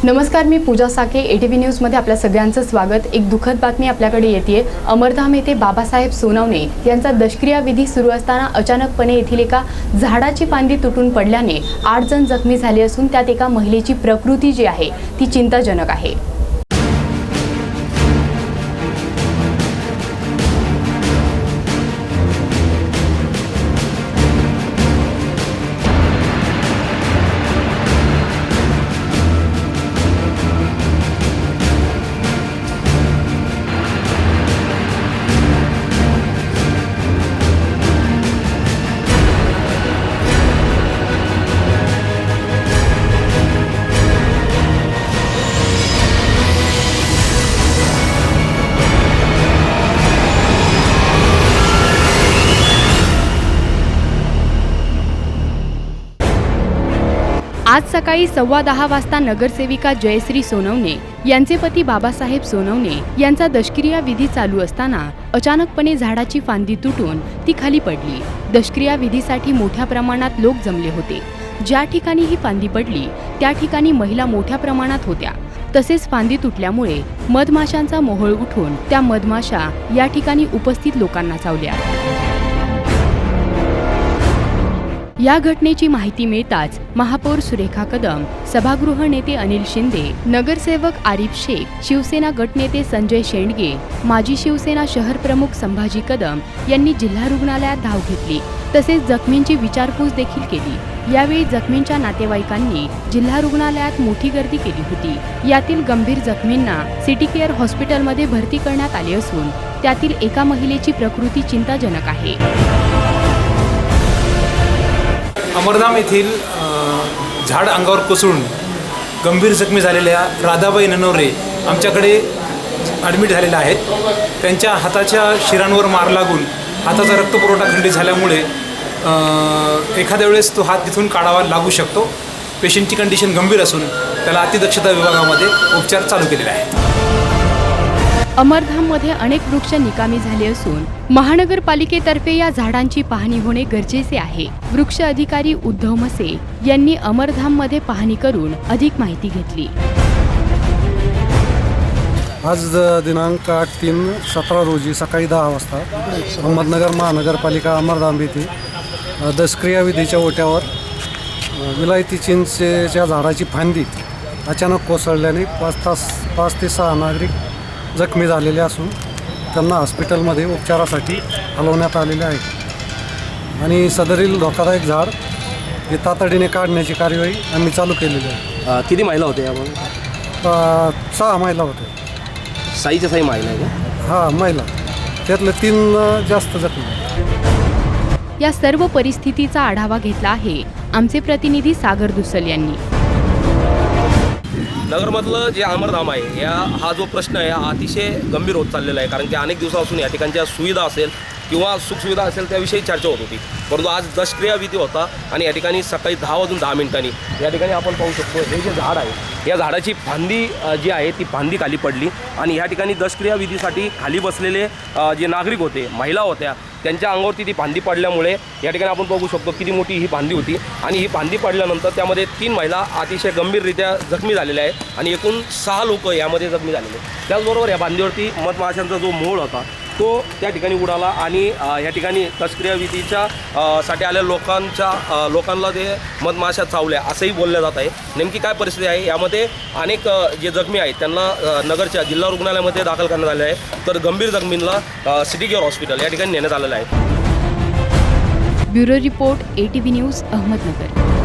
नमस्कार, मी पूजा साके। ATV न्यूजमध्ये आपल्या सगळ्यांचं स्वागत। एक दुःखद बातमी आपल्याकडे येते। अमरधाम येथे बाबासाहेब सोनवणे यांचा दशक्रिया विधी सुरू असताना अचानकपणे येथील एका झाडाची फांदी तुटून पडल्याने 8 जण जखमी झाले असून त्यात एका महिलेची प्रकृती जी आहे ती चिंताजनक आहे। आज सकाळी 10:15 वाजता नगरसेविका जयश्री सोनवणे यांचे पती बाबासाहेब सोनवणे यांचा दशक्रिया विधी चालू असताना अचानकपणे झाडाची फांदी तुटून ती खाली पडली। दशक्रिया विधीसाठी मोठ्या प्रमाणात लोक जमले होते। ज्या ठिकाणी ही फांदी पडली त्या ठिकाणी महिला मोठ्या प्रमाणात होत्या। तसेच फांदी तुटल्यामुळे मधमाशांचा मोहोळ उठून त्या मधमाशा या ठिकाणी उपस्थित लोकांना चावल्या। या घटनेची माहिती मिळताच महापौर सुरेखा कदम, सभागृह नेते अनिल शिंदे, नगरसेवक आरिफ शेख, शिवसेना गटनेते संजय शेंडगे, माजी शिवसेना शहर प्रमुख संभाजी कदम यांनी जिल्हा रुग्णालयात धाव घेतली। तसेच जखमींची विचारपूस देखील केली। यावेळी जखमींच्या नातेवाईकांनी जिल्हा रुग्णालयात मोठी गर्दी केली होती। यातील गंभीर जखमींना सिटी केअर हॉस्पिटलमध्ये भरती करण्यात आले असून त्यातील एका महिलेची प्रकृती चिंताजनक आहे। अमरधाम येथील झाड अंगावर कोसळून गंभीर जखमी झालेल्या राधाबाई ननवरे आमच्याकडे ॲडमिट झालेल्या आहेत। त्यांच्या हाताच्या शिरांवर मार लागून हाताचा रक्तपुरवठा खंडित झाल्यामुळे एखाद्या वेळेस तो हात तिथून काढावा लागू शकतो। पेशंटची कंडिशन गंभीर असून त्याला अतिदक्षता विभागामध्ये उपचार चालू केलेले आहेत। अमरधाममध्ये अनेक वृक्ष निकामी झाले असून महानगरपालिकेतर्फे या झाडांची पाहणी होणे गरजेचे आहे। वृक्ष अधिकारी उद्धव मसे यांनी अमरधाममध्ये पाहणी करून अधिक माहिती घेतली। आज दिनांक 8/3/17 रोजी सकाळी 10 वाजता अहमदनगर महानगरपालिका अमरधाम येथे दशक्रिया विधीच्या ओट्यावर विलायती चिंचेच्या झाडाची फांदी अचानक कोसळल्याने 5 ते 6 नागरिक जखमी झालेले असून त्यांना हॉस्पिटलमध्ये उपचारासाठी हलवण्यात आलेले आहे आणि सदरील धोकादायक झाड हे तातडीने काढण्याची कार्यवाही आम्ही चालू केलेली आहे। किती महिला होत्या यामध्ये? 6 महिला होत्या। साईच्या साई महिला आहे का? हां, महिला, त्यातले 3 जास्त जखमी। या सर्व परिस्थितीचा आढावा घेतला आहे आमचे प्रतिनिधी सागर दुसल यांनी। नगरमधलं जे अमरधाम आहे हा जो प्रश्न आहे हा अतिशय गंभीर होत चाललेला आहे। कारण की अनेक दिवसापासून या ठिकाणच्या सुविधा असेल किंवा सुखसुविधा असेल त्याविषयी चर्चा होत होती। परंतु आज दशक्रिया विधी होता आणि या ठिकाणी सकाळी 10:10 या ठिकाणी आपण पाहू शकतो हे जे झाड आहे या झाडाची फांदी जी आहे ती फांदी खाली पडली आणि या ठिकाणी दशक्रिया विधीसाठी खाली बसलेले जे नागरिक होते, महिला होत्या, त्यांच्या अंगावरती ती फांदी पडल्यामुळे या ठिकाणी आपण बघू शकतो किती मोठी ही फांदी होती आणि ही फांदी पडल्यानंतर त्यामध्ये 3 महिला अतिशय गंभीररित्या जखमी झालेल्या आहेत आणि एकूण 6 लोक यामध्ये जखमी झालेले। त्याचबरोबर या फांदीवरती मधमाशांचा जो मोळ होता तो त्या ठिकाणी उडाला आणि या ठिकाणी दशक्रिया विधीच्या साठी आलेल्या लोकांना ते मधमाशा चावल्या असंही बोललं जात आहे। नेमकी काय परिस्थिती आहे यामध्ये अनेक जे जखमी आहेत त्यांना नगरच्या जिल्हा रुग्णालयामध्ये दाखल करण्यात आले आहे, तर गंभीर जखमींना सिटी केअर हॉस्पिटल या ठिकाणी नेण्यात आलेलं आहे। Bureau report ATV news Ahmednagar.